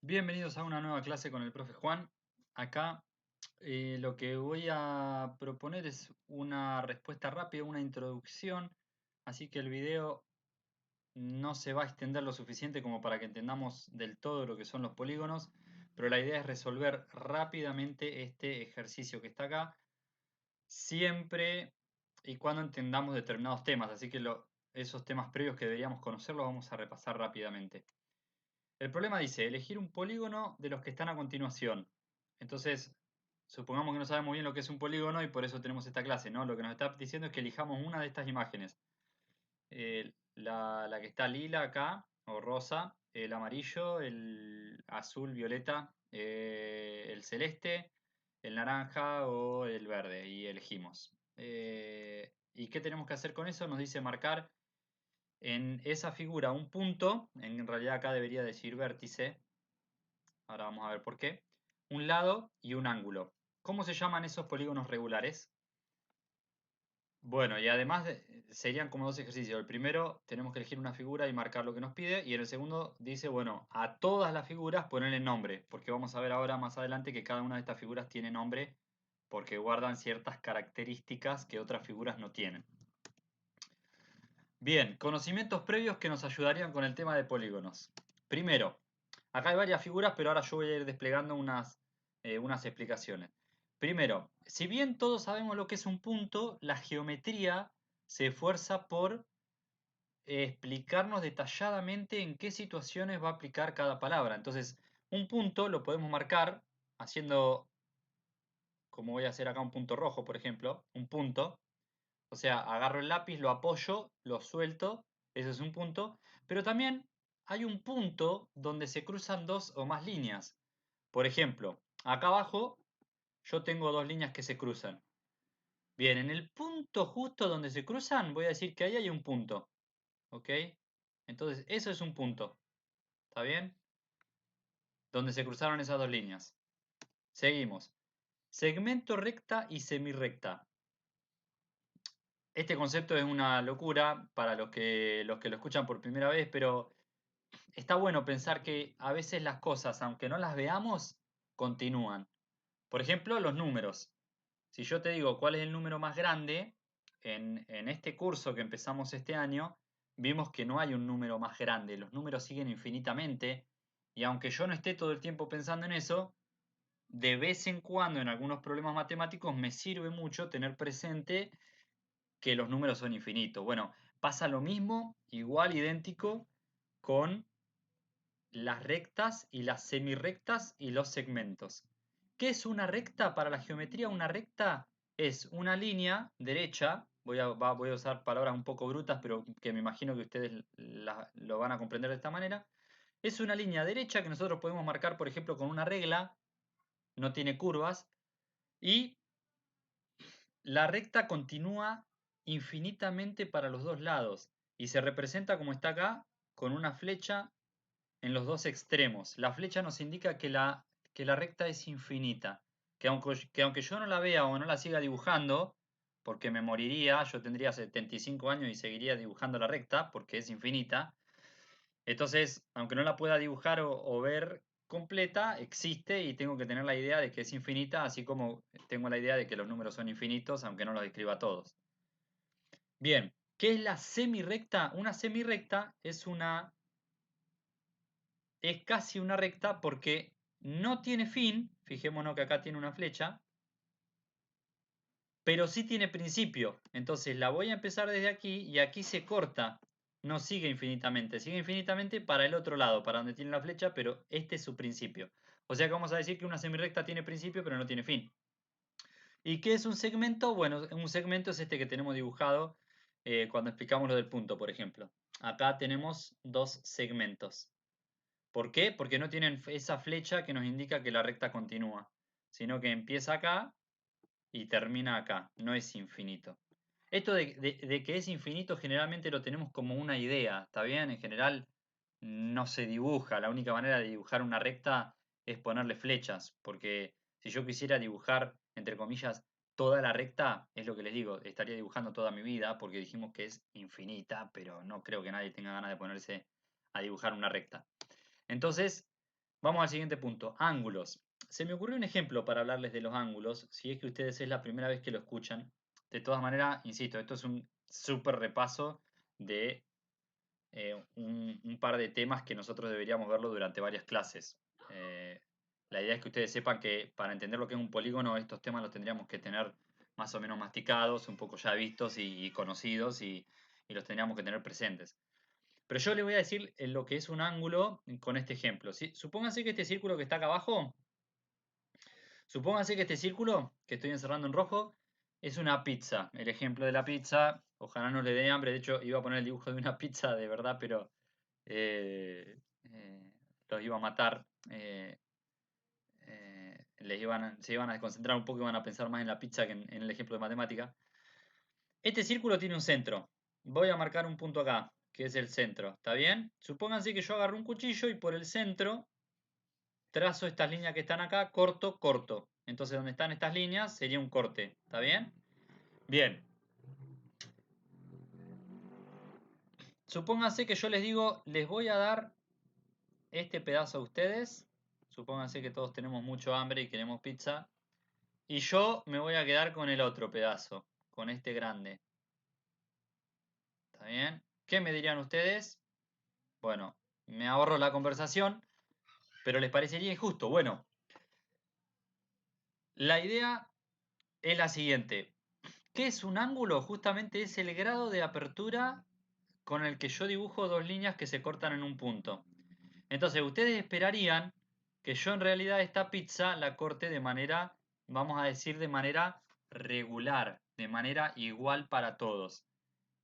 Bienvenidos a una nueva clase con el profe Juan. Acá lo que voy a proponer es una respuesta rápida, una introducción, así que el video no se va a extender lo suficiente como para que entendamos del todo lo que son los polígonos, pero la idea es resolver rápidamente este ejercicio que está acá, siempre y cuando entendamos determinados temas, así que esos temas previos que deberíamos conocer los vamos a repasar rápidamente. El problema dice, elegir un polígono de los que están a continuación. Entonces, supongamos que no sabemos bien lo que es un polígono y por eso tenemos esta clase, ¿no? Lo que nos está diciendo es que elijamos una de estas imágenes. La que está lila acá, o rosa, el amarillo, el azul, violeta, el celeste, el naranja o el verde. Y elegimos. ¿Y qué tenemos que hacer con eso? Nos dice marcar en esa figura un punto, en realidad acá debería decir vértice, ahora vamos a ver por qué, un lado y un ángulo. ¿Cómo se llaman esos polígonos regulares? Bueno, y además serían como dos ejercicios. El primero tenemos que elegir una figura y marcar lo que nos pide, y en el segundo dice, bueno, a todas las figuras ponerle nombre, porque vamos a ver ahora más adelante que cada una de estas figuras tiene nombre porque guardan ciertas características que otras figuras no tienen. Bien, conocimientos previos que nos ayudarían con el tema de polígonos. Primero, acá hay varias figuras, pero ahora yo voy a ir desplegando unas explicaciones. Primero, si bien todos sabemos lo que es un punto, la geometría se esfuerza por explicarnos detalladamente en qué situaciones va a aplicar cada palabra. Entonces, un punto lo podemos marcar haciendo, como voy a hacer acá un punto rojo, por ejemplo, un punto. O sea, agarro el lápiz, lo apoyo, lo suelto, ese es un punto. Pero también hay un punto donde se cruzan dos o más líneas. Por ejemplo, acá abajo yo tengo dos líneas que se cruzan. Bien, en el punto justo donde se cruzan, voy a decir que ahí hay un punto. ¿Ok? Entonces, eso es un punto. ¿Está bien? Donde se cruzaron esas dos líneas. Seguimos. Segmento recta y semirrecta. Este concepto es una locura para los que lo escuchan por primera vez, pero está bueno pensar que a veces las cosas, aunque no las veamos, continúan. Por ejemplo, los números. Si yo te digo cuál es el número más grande, en este curso que empezamos este año, vimos que no hay un número más grande, los números siguen infinitamente, y aunque yo no esté todo el tiempo pensando en eso, de vez en cuando en algunos problemas matemáticos me sirve mucho tener presente que los números son infinitos. Bueno, pasa lo mismo, igual, idéntico, con las rectas y las semirrectas y los segmentos. ¿Qué es una recta para la geometría? Una recta es una línea derecha, voy a usar palabras un poco brutas, pero que me imagino que ustedes lo van a comprender de esta manera. Es una línea derecha que nosotros podemos marcar, por ejemplo, con una regla, no tiene curvas, y la recta continúa infinitamente para los dos lados y se representa como está acá con una flecha en los dos extremos. La flecha nos indica que la recta es infinita, que aunque yo no la vea o no la siga dibujando, porque me moriría, yo tendría 75 años y seguiría dibujando la recta porque es infinita. Entonces, aunque no la pueda dibujar o ver completa, existe y tengo que tener la idea de que es infinita, así como tengo la idea de que los números son infinitos, aunque no los escriba todos. Bien, ¿qué es la semirrecta? Una semirrecta es casi una recta porque no tiene fin, fijémonos que acá tiene una flecha, pero sí tiene principio. Entonces la voy a empezar desde aquí y aquí se corta, no sigue infinitamente para el otro lado, para donde tiene la flecha, pero este es su principio. O sea que vamos a decir que una semirrecta tiene principio pero no tiene fin. ¿Y qué es un segmento? Bueno, un segmento es este que tenemos dibujado cuando explicamos lo del punto, por ejemplo. Acá tenemos dos segmentos. ¿Por qué? Porque no tienen esa flecha que nos indica que la recta continúa, sino que empieza acá y termina acá, no es infinito. Esto de que es infinito generalmente lo tenemos como una idea, ¿está bien? En general no se dibuja, la única manera de dibujar una recta es ponerle flechas, porque si yo quisiera dibujar, entre comillas, toda la recta, es lo que les digo, estaría dibujando toda mi vida, porque dijimos que es infinita, pero no creo que nadie tenga ganas de ponerse a dibujar una recta. Entonces, Vamos al siguiente punto, ángulos. Se me ocurrió un ejemplo para hablarles de los ángulos, si es que ustedes es la primera vez que lo escuchan. De todas maneras, insisto, esto es un súper repaso de un par de temas que nosotros deberíamos verlo durante varias clases. La idea es que ustedes sepan que para entender lo que es un polígono, estos temas los tendríamos que tener más o menos masticados, un poco ya vistos y conocidos y los tendríamos que tener presentes. Pero yo les voy a decir lo que es un ángulo con este ejemplo. ¿Sí? Supónganse que este círculo que está acá abajo, supónganse que este círculo que estoy encerrando en rojo es una pizza. El ejemplo de la pizza, ojalá no le dé hambre, de hecho iba a poner el dibujo de una pizza de verdad, pero los iba a matar. Se iban a desconcentrar un poco y iban a pensar más en la pizza que en el ejemplo de matemática. Este círculo tiene un centro. Voy a marcar un punto acá, que es el centro. ¿Está bien? Supónganse que yo agarro un cuchillo y por el centro trazo estas líneas que están acá, corto, corto. Entonces donde están estas líneas sería un corte. ¿Está bien? Bien. Supónganse que yo les digo, les voy a dar este pedazo a ustedes. Supónganse que todos tenemos mucho hambre y queremos pizza. Y yo me voy a quedar con el otro pedazo, con este grande. ¿Está bien? ¿Qué me dirían ustedes? Bueno, me ahorro la conversación, pero les parecería injusto. Bueno, la idea es la siguiente. ¿Qué es un ángulo? Justamente es el grado de apertura con el que yo dibujo dos líneas que se cortan en un punto. Entonces, ustedes esperarían que yo en realidad esta pizza la corte de manera, vamos a decir, de manera regular, de manera igual para todos.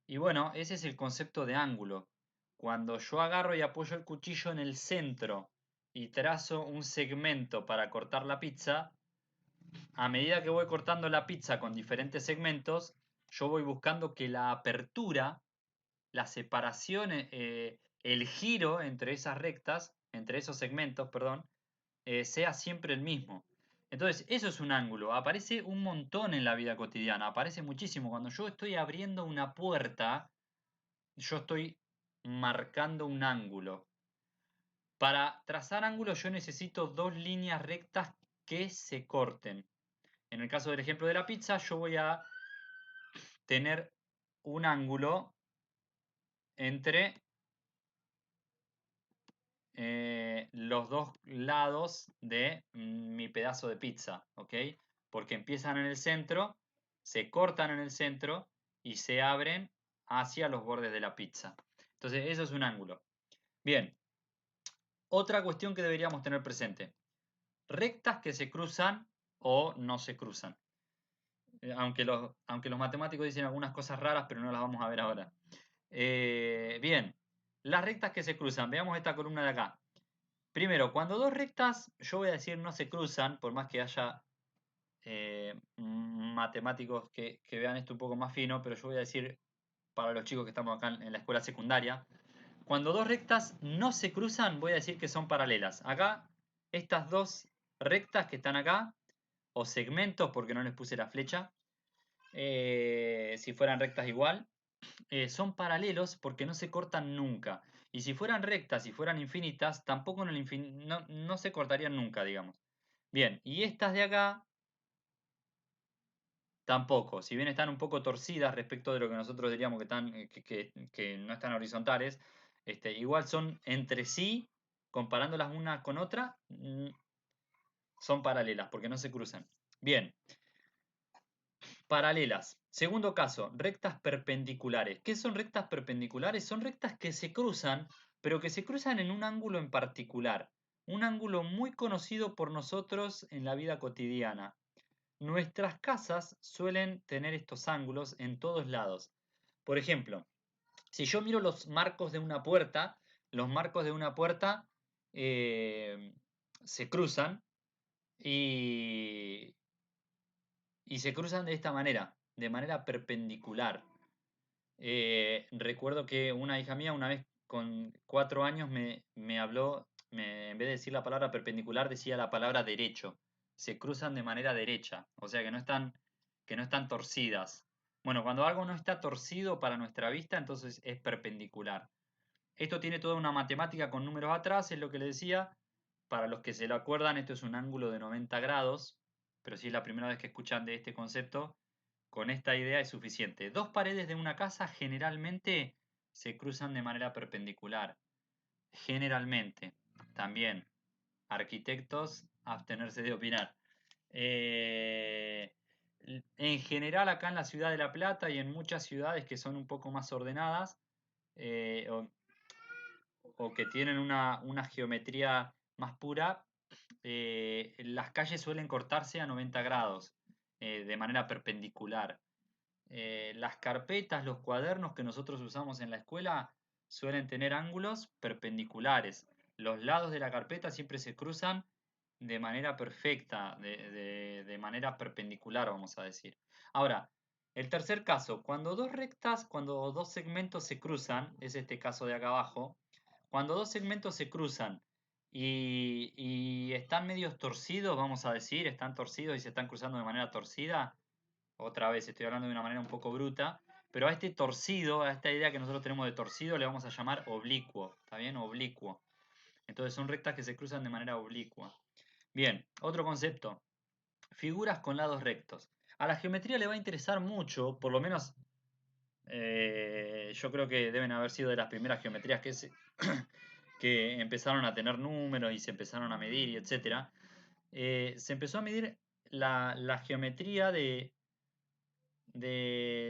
Y bueno, ese es el concepto de ángulo. Cuando yo agarro y apoyo el cuchillo en el centro y trazo un segmento para cortar la pizza, a medida que voy cortando la pizza con diferentes segmentos, yo voy buscando que la apertura, la separación, el giro entre esas rectas, entre esos segmentos, perdón, sea siempre el mismo. Entonces, eso es un ángulo. Aparece un montón en la vida cotidiana, aparece muchísimo. Cuando yo estoy abriendo una puerta, yo estoy marcando un ángulo. Para trazar ángulos yo necesito dos líneas rectas que se corten. En el caso del ejemplo de la pizza, yo voy a tener un ángulo entre los dos lados de mi pedazo de pizza, ¿ok? Porque empiezan en el centro, se cortan en el centro y se abren hacia los bordes de la pizza. Entonces, eso es un ángulo. Bien, otra cuestión que deberíamos tener presente. Rectas que se cruzan o no se cruzan. Aunque los matemáticos dicen algunas cosas raras, pero no las vamos a ver ahora. Bien, las rectas que se cruzan. Veamos esta columna de acá. Primero, cuando dos rectas, yo voy a decir no se cruzan, por más que haya matemáticos que vean esto un poco más fino, pero yo voy a decir para los chicos que estamos acá en la escuela secundaria, cuando dos rectas no se cruzan, voy a decir que son paralelas. Acá, estas dos rectas que están acá, o segmentos, porque no les puse la flecha, si fueran rectas igual, son paralelos porque no se cortan nunca. Y si fueran rectas y fueran infinitas, tampoco no se cortarían nunca, digamos. Bien, y estas de acá tampoco. Si bien están un poco torcidas respecto de lo que nosotros diríamos que, están, que no están horizontales, igual son entre sí, comparándolas una con otra, son paralelas porque no se cruzan. Bien, paralelas. Segundo caso, rectas perpendiculares. ¿Qué son rectas perpendiculares? Son rectas que se cruzan, pero que se cruzan en un ángulo en particular. Un ángulo muy conocido por nosotros en la vida cotidiana. Nuestras casas suelen tener estos ángulos en todos lados. Por ejemplo, si yo miro los marcos de una puerta, los marcos de una puerta se cruzan y, se cruzan de esta manera, de manera perpendicular. Recuerdo que una hija mía una vez con 4 años me habló, en vez de decir la palabra perpendicular, decía la palabra derecho. Se cruzan de manera derecha, o sea que no están torcidas. Bueno, cuando algo no está torcido para nuestra vista, entonces es perpendicular. Esto tiene toda una matemática con números atrás, es lo que le decía. para los que se lo acuerdan, esto es un ángulo de 90 grados, pero si es la primera vez que escuchan de este concepto, con esta idea es suficiente. Dos paredes de una casa generalmente se cruzan de manera perpendicular. Generalmente. También, arquitectos, abstenerse de opinar. En general acá en la ciudad de La Plata y en muchas ciudades que son un poco más ordenadas, eh, o, o que tienen una geometría más pura, las calles suelen cortarse a 90 grados de manera perpendicular. Las carpetas, los cuadernos que nosotros usamos en la escuela suelen tener ángulos perpendiculares. Los lados de la carpeta siempre se cruzan de manera perfecta, de manera perpendicular, vamos a decir. Ahora, el tercer caso, cuando dos rectas, cuando dos segmentos se cruzan, es este caso de acá abajo, cuando dos segmentos se cruzan y están medios torcidos, vamos a decir, están torcidos y se están cruzando de manera torcida, otra vez estoy hablando de una manera un poco bruta, pero a este torcido, a esta idea que nosotros tenemos de torcido, le vamos a llamar oblicuo, ¿está bien? Oblicuo. Entonces son rectas que se cruzan de manera oblicua. Bien, otro concepto, figuras con lados rectos. A la geometría le va a interesar mucho, por lo menos yo creo que deben haber sido de las primeras geometrías que empezaron a tener números y se empezaron a medir y etcétera. Se empezó a medir la geometría de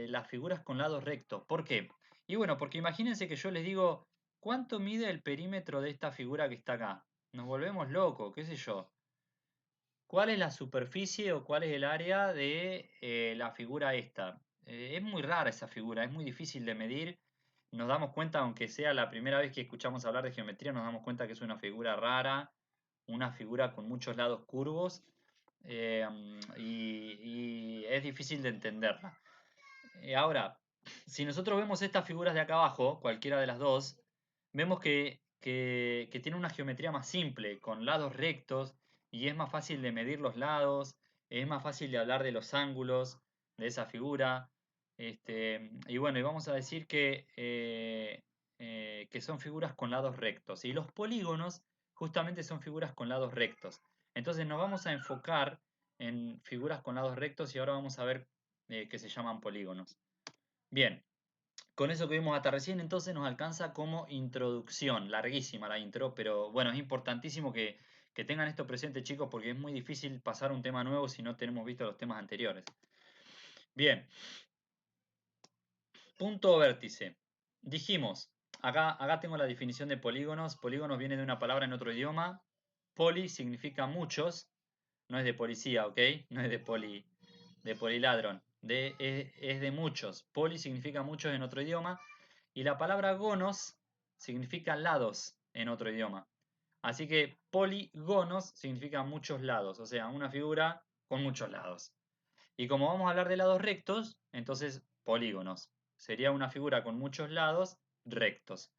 las figuras con lados rectos. ¿Por qué? Y bueno, porque imagínense que yo les digo, ¿cuánto mide el perímetro de esta figura que está acá? Nos volvemos locos, qué sé yo. ¿Cuál es la superficie o cuál es el área de la figura esta? Es muy rara esa figura, es muy difícil de medir. Nos damos cuenta, aunque sea la primera vez que escuchamos hablar de geometría, nos damos cuenta que es una figura rara, una figura con muchos lados curvos y es difícil de entenderla. Ahora, si nosotros vemos estas figuras de acá abajo, cualquiera de las dos, vemos que tiene una geometría más simple, con lados rectos, y es más fácil de medir los lados, es más fácil de hablar de los ángulos de esa figura. Y bueno, y vamos a decir que son figuras con lados rectos. Y los polígonos justamente son figuras con lados rectos. Entonces nos vamos a enfocar en figuras con lados rectos y ahora vamos a ver que se llaman polígonos. Bien, con eso que vimos hasta recién entonces nos alcanza como introducción, larguísima la intro, pero bueno, es importantísimo que tengan esto presente chicos porque es muy difícil pasar un tema nuevo si no tenemos visto los temas anteriores. Bien, punto o vértice. Dijimos, acá tengo la definición de polígonos. Polígonos viene de una palabra en otro idioma. Poli significa muchos, no es de policía, ¿ok? No es de poliladrón. Es de muchos. Poli significa muchos en otro idioma. Y la palabra gonos significa lados en otro idioma. Así que polígonos significa muchos lados. O sea, una figura con muchos lados. Y como vamos a hablar de lados rectos, entonces polígonos. Sería una figura con muchos lados rectos.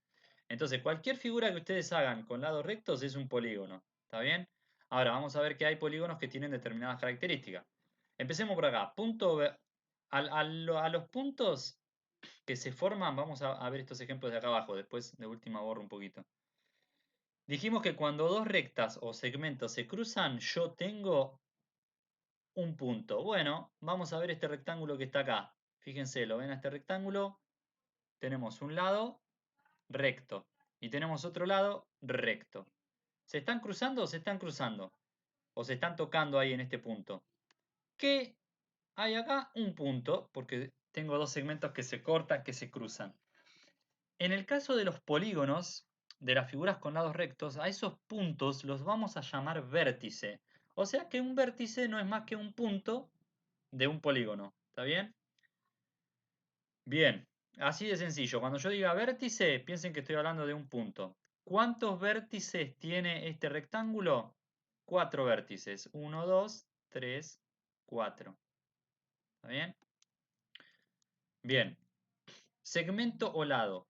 Entonces, cualquier figura que ustedes hagan con lados rectos es un polígono. ¿Está bien? Ahora, vamos a ver que hay polígonos que tienen determinadas características. Empecemos por acá. A los puntos que se forman, vamos a ver estos ejemplos de acá abajo. Después, de última, borro un poquito. Dijimos que cuando dos rectas o segmentos se cruzan, yo tengo un punto. Bueno, vamos a ver este rectángulo que está acá. Fíjense, ¿lo ven a este rectángulo? Tenemos un lado recto y tenemos otro lado recto. ¿Se están cruzando o se están cruzando? ¿O se están tocando ahí en este punto? ¿Qué hay acá? Un punto, porque tengo dos segmentos que se cortan, que se cruzan. En el caso de los polígonos, de las figuras con lados rectos, a esos puntos los vamos a llamar vértice. O sea que un vértice no es más que un punto de un polígono. ¿Está bien? Bien, así de sencillo. Cuando yo diga vértice, piensen que estoy hablando de un punto. ¿Cuántos vértices tiene este rectángulo? 4 vértices. 1, 2, 3, 4. ¿Está bien? Bien. Segmento o lado.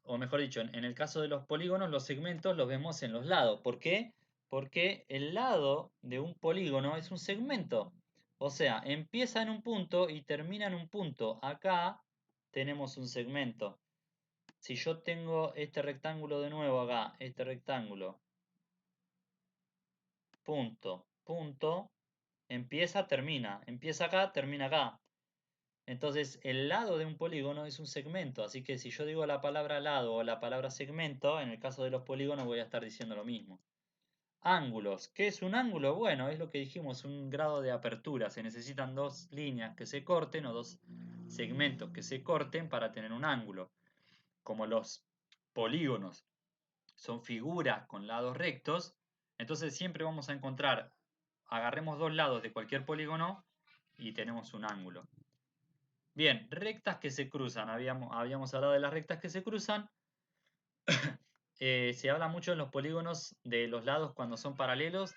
O mejor dicho, en el caso de los polígonos, los segmentos los vemos en los lados. ¿Por qué? Porque el lado de un polígono es un segmento. O sea, empieza en un punto y termina en un punto. Acá tenemos un segmento. Si yo tengo este rectángulo de nuevo acá, este rectángulo, punto, punto, empieza, termina. Empieza acá, termina acá. Entonces, el lado de un polígono es un segmento, así que si yo digo la palabra lado o la palabra segmento, en el caso de los polígonos voy a estar diciendo lo mismo. Ángulos. ¿Qué es un ángulo? Bueno, es lo que dijimos, un grado de apertura. Se necesitan dos líneas que se corten o dos segmentos que se corten para tener un ángulo. Como los polígonos son figuras con lados rectos, entonces siempre vamos a encontrar, agarremos dos lados de cualquier polígono y tenemos un ángulo. Bien, rectas que se cruzan. Habíamos hablado de las rectas que se cruzan. Se habla mucho en los polígonos de los lados cuando son paralelos,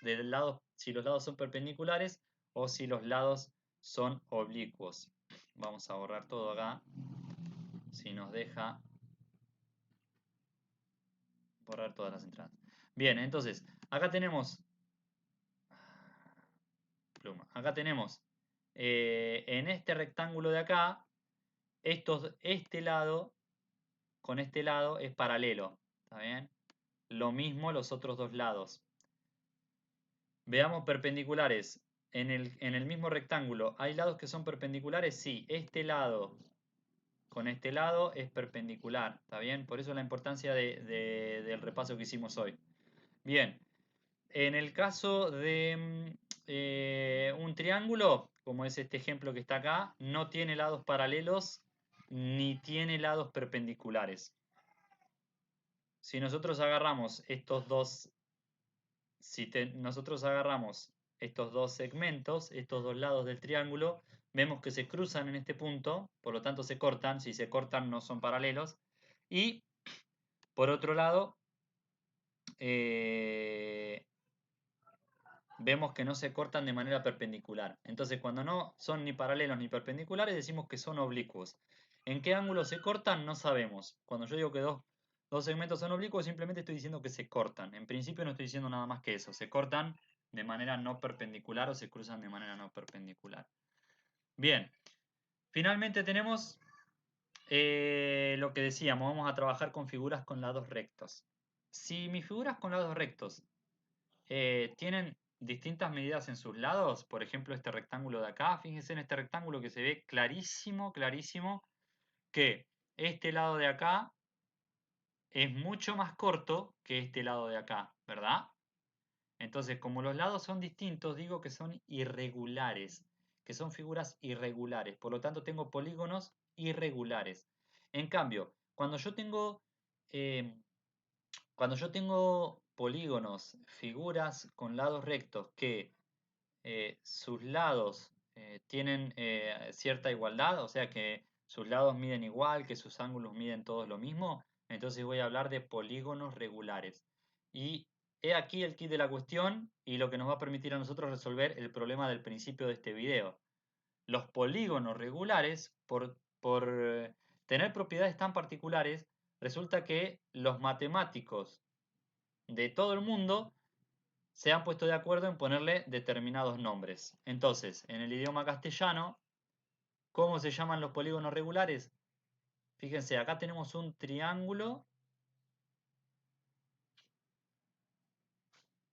si los lados son perpendiculares o si los lados son oblicuos. Vamos a borrar todo acá. Si nos deja borrar todas las entradas. Bien, entonces, acá tenemos pluma. Acá tenemos en este rectángulo de acá, este lado con este lado es paralelo. ¿Está bien? Lo mismo los otros dos lados. Veamos perpendiculares. En el mismo rectángulo, ¿hay lados que son perpendiculares? Sí, este lado con este lado es perpendicular. ¿Está bien? Por eso la importancia del repaso que hicimos hoy. Bien, en el caso de un triángulo, como es este ejemplo que está acá, no tiene lados paralelos ni tiene lados perpendiculares. Si nosotros agarramos estos dos, nosotros agarramos estos dos segmentos, estos dos lados del triángulo, vemos que se cruzan en este punto, por lo tanto se cortan, si se cortan no son paralelos, y por otro lado, vemos que no se cortan de manera perpendicular. Entonces, cuando no son ni paralelos ni perpendiculares, decimos que son oblicuos. ¿En qué ángulo se cortan? No sabemos. Cuando yo digo que dos segmentos son oblicuos, simplemente estoy diciendo que se cortan. En principio no estoy diciendo nada más que eso. Se cortan de manera no perpendicular o se cruzan de manera no perpendicular. Bien, finalmente tenemos lo que decíamos, vamos a trabajar con figuras con lados rectos. Si mis figuras con lados rectos tienen distintas medidas en sus lados, por ejemplo este rectángulo de acá, fíjense en este rectángulo que se ve clarísimo, clarísimo, que este lado de acá es mucho más corto que este lado de acá, ¿verdad? Entonces, como los lados son distintos, digo que son irregulares, que son figuras irregulares, por lo tanto tengo polígonos irregulares. En cambio, eh, cuando yo tengo polígonos, figuras con lados rectos que sus lados tienen cierta igualdad, o sea que sus lados miden igual, que sus ángulos miden todos lo mismo, entonces voy a hablar de polígonos regulares. Y he aquí el kit de la cuestión y lo que nos va a permitir a nosotros resolver el problema del principio de este video. Los polígonos regulares, por tener propiedades tan particulares, resulta que los matemáticos de todo el mundo se han puesto de acuerdo en ponerle determinados nombres. Entonces, en el idioma castellano, ¿cómo se llaman los polígonos regulares? Fíjense, acá tenemos un triángulo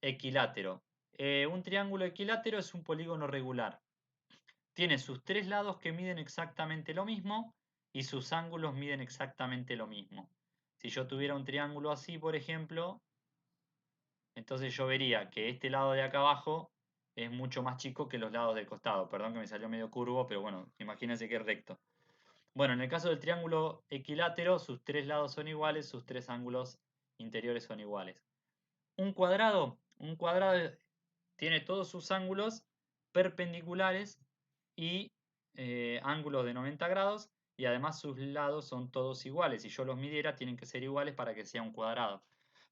equilátero. Un triángulo equilátero es un polígono regular. Tiene sus tres lados que miden exactamente lo mismo y sus ángulos miden exactamente lo mismo. Si yo tuviera un triángulo así, por ejemplo, entonces yo vería que este lado de acá abajo es mucho más chico que los lados del costado. Perdón que me salió medio curvo, pero bueno, imagínense que es recto. Bueno, en el caso del triángulo equilátero, sus tres lados son iguales, sus tres ángulos interiores son iguales. Un cuadrado tiene todos sus ángulos perpendiculares y ángulos de 90 grados y además sus lados son todos iguales. Si yo los midiera, tienen que ser iguales para que sea un cuadrado.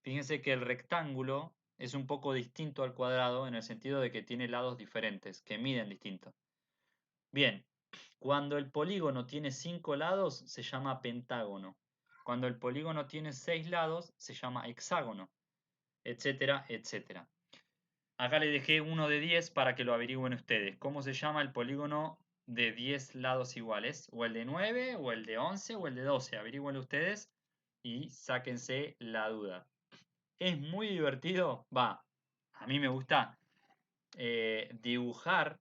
Fíjense que el rectángulo es un poco distinto al cuadrado en el sentido de que tiene lados diferentes, que miden distinto. Bien, cuando el polígono tiene 5 lados se llama pentágono. Cuando el polígono tiene 6 lados se llama hexágono, etcétera, etcétera. Acá le dejé uno de 10 para que lo averigüen ustedes. ¿Cómo se llama el polígono de 10 lados iguales? ¿O el de 9, o el de 11, o el de 12? Averigüenlo ustedes y sáquense la duda. Es muy divertido, va, a mí me gusta. dibujar,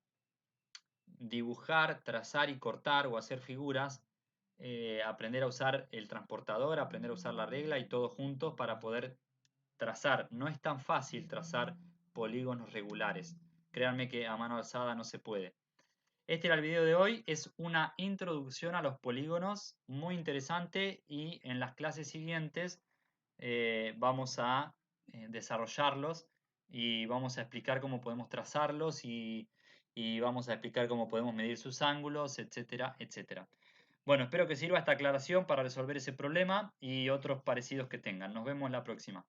trazar y cortar o hacer figuras, aprender a usar el transportador, aprender a usar la regla y todo juntos para poder trazar. No es tan fácil trazar polígonos regulares. Créanme que a mano alzada no se puede. Este era el video de hoy, es una introducción a los polígonos muy interesante y en las clases siguientes vamos a desarrollarlos y vamos a explicar cómo podemos trazarlos y vamos a explicar cómo podemos medir sus ángulos, etcétera, etcétera. Bueno, espero que sirva esta aclaración para resolver ese problema y otros parecidos que tengan. Nos vemos la próxima.